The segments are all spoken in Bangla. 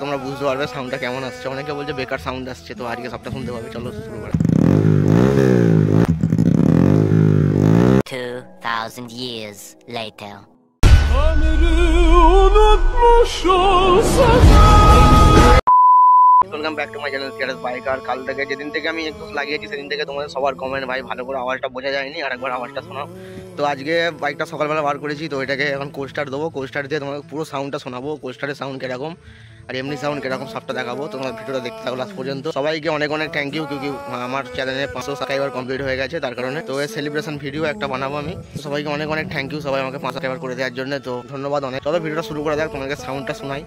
তোমরা বুঝতে পারবে সাউন্ডটা কেমন আসছে। অনেকে বলছে বেকার সাউন্ড আসছে, তো আজকে সবটা শুনতে পাবে। চলো শুরু করা। 2000 years later. Welcome back to my channel cares biker. কাল থেকে যেদিন থেকে আমি একটু লাগিয়েছি সেদিন থেকে তোমাদের সবার কমেন্ট, ভাই ভালো করে আওয়াজটা বোঝা যায়নি, আর একবার আওয়াজটা শোনাও। তো আজকে বাইকটা সকালবেলা বার করেছি, তো এটাকে এখন কোস্টার দেবো। কোস্টার দিয়ে তোমাকে পুরো সাউন্ডটা শোনাবো, কোস্টারের সাউন্ড কিরকম আর এমনি সাউন্ড কিরকম সবটা দেখাবো। তোমার ভিডিওটা দেখতে থাকো লাস্ট পর্যন্ত। সবাইকে অনেক অনেক থ্যাংক ইউ, কিউকি আমার চ্যানেলে 500 সাবস্ক্রাইবার কমপ্লিট হয়ে গেছে, তার কারণে তো এর সেলিব্রেশন ভিডিও একটা বানাবো আমি। সবাইকে অনেক অনেক থ্যাংক ইউ, সবাই আমাকে 500 সাবস্ক্রাইবার করে দেওয়ার জন্য, তো ধন্যবাদ অনেক। চলো ভিডিওটা শুরু করে দেখ, তোমাকে সাউন্ডটা শোনাই,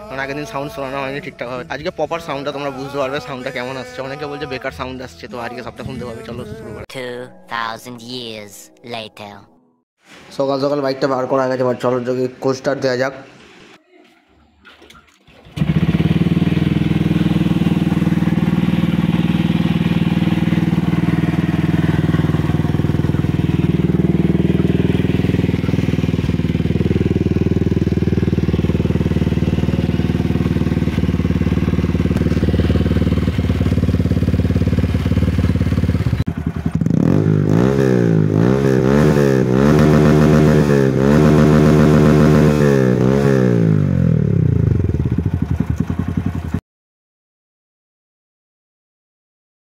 কারণ আগের দিন সাউন্ড শোনানো হয়নি ঠিকঠাক হবে। আজকে প্রপার সাউন্ডটা তোমরা বুঝতে পারবে সাউন্ডটা কেমন আসছে। অনেকে বলছে বেকার সাউন্ড আসছে, তো আজকে সবটা শুনতে পাবে। চলো শুরু করে। 2000 years later. সকাল সকাল বাইকটা বার করা গেছে, এবার চলো কোস্টার দেওয়া যাক।